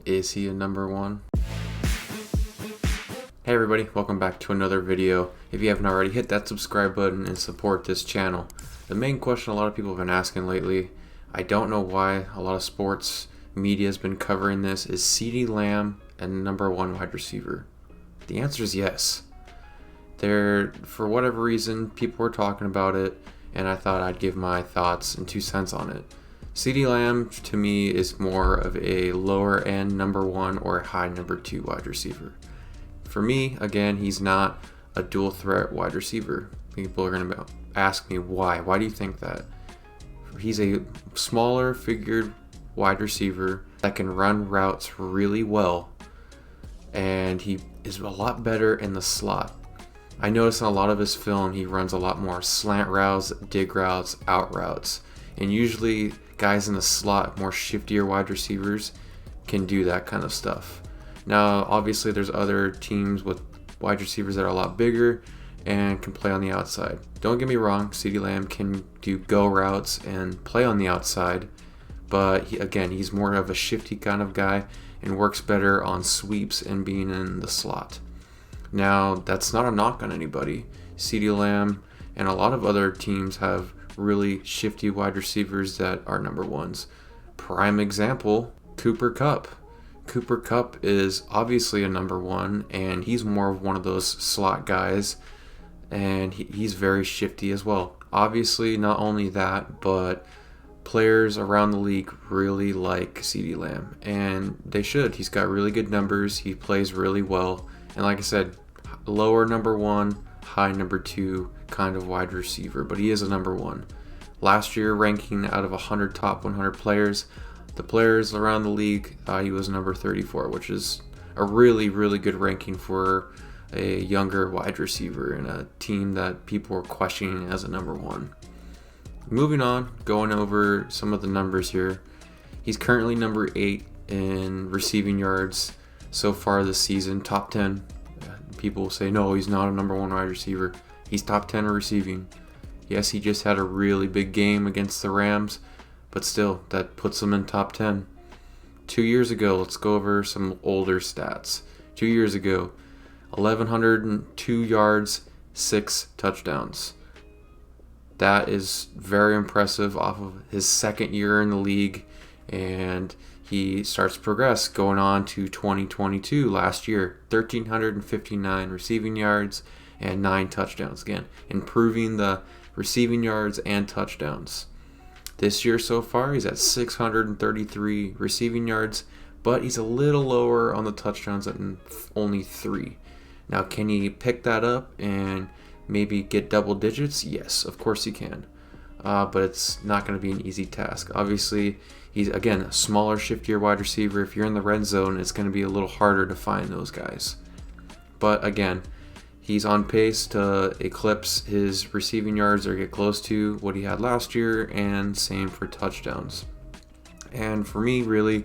Is he a number one? Hey everybody, welcome back to another video. If you haven't already, hit that subscribe button and support this channel. The main question a lot of people have been asking lately, I don't know why a lot of sports media has been covering this, is CeeDee Lamb a number one wide receiver? The answer is yes. For whatever reason, people were talking about it, and I thought I'd give my thoughts and 2 cents on it. CeeDee Lamb, to me, is more of a lower end number one or a high number two wide receiver. For me, again, he's not a dual threat wide receiver. People are going to ask me why. Why do you think that? He's a smaller figured wide receiver that can run routes really well, and he is a lot better in the slot. I notice in a lot of his film, he runs a lot more slant routes, dig routes, out routes, and usually guys in the slot, more shiftier wide receivers, can do that kind of stuff. Now, obviously, there's other teams with wide receivers that are a lot bigger and can play on the outside. Don't get me wrong, CeeDee Lamb can do go routes and play on the outside, but he's more of a shifty kind of guy and works better on sweeps and being in the slot. Now, that's not a knock on anybody. CeeDee Lamb and a lot of other teams have really shifty wide receivers that are number ones. Prime example, Cooper Kupp. Cooper Kupp is obviously a number one, and he's more of one of those slot guys, and he's very shifty as well. Obviously, not only that, but players around the league really like CeeDee Lamb, and they should. He's got really good numbers. He plays really well. And like I said, lower number one, high number two kind of wide receiver, but he is a number one. Last year, ranking out of 100 top 100 players, the players around the league, he was number 34, which is a really, really good ranking for a younger wide receiver in a team that people were questioning as a number one. Moving on, going over some of the numbers here. He's currently number 8 in receiving yards so far this season, top 10. People say, no, he's not a number one wide receiver. He's top 10 in receiving. Yes, he just had a really big game against the Rams, but still, that puts him in top 10. 2 years ago, let's go over some older stats. 2 years ago, 1,102 yards, 6 touchdowns. That is very impressive off of his second year in the league, and he starts to progress going on to 2022 last year. 1,359 receiving yards and 9 touchdowns. Again, improving the receiving yards and touchdowns. This year so far, he's at 633 receiving yards, but he's a little lower on the touchdowns at only 3. Now, can he pick that up and maybe get double digits? Yes, of course he can. But it's not going to be an easy task. Obviously, he's, again, a smaller, shiftier wide receiver. If you're in the red zone, it's going to be a little harder to find those guys. But again, he's on pace to eclipse his receiving yards or get close to what he had last year, and same for touchdowns. And for me, really,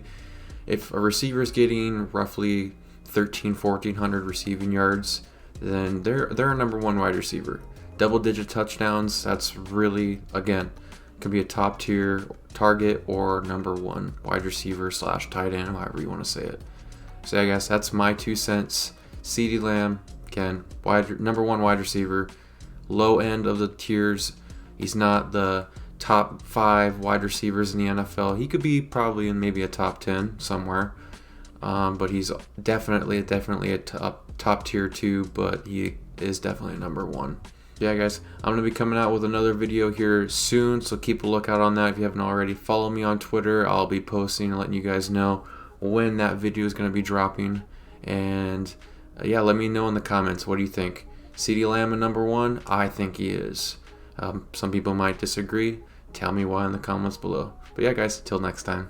if a receiver is getting roughly 1,400 receiving yards, then they're a number one wide receiver. Double-digit touchdowns, that's really, again, could be a top-tier target or number one wide receiver / tight end, however you want to say it. So I guess that's my 2 cents. CeeDee Lamb, again, number one wide receiver, low end of the tiers. He's not the top 5 wide receivers in the NFL. He could be probably in maybe a top 10 somewhere, but he's definitely a top tier 2, but he is definitely a number one. Yeah, guys, I'm going to be coming out with another video here soon, so keep a lookout on that. If you haven't already, follow me on Twitter. I'll be posting and letting you guys know when that video is going to be dropping. And yeah, let me know in the comments, what do you think? CeeDee Lamb a number one? I think he is. Some people might disagree. Tell me why in the comments below. But yeah, guys, till next time.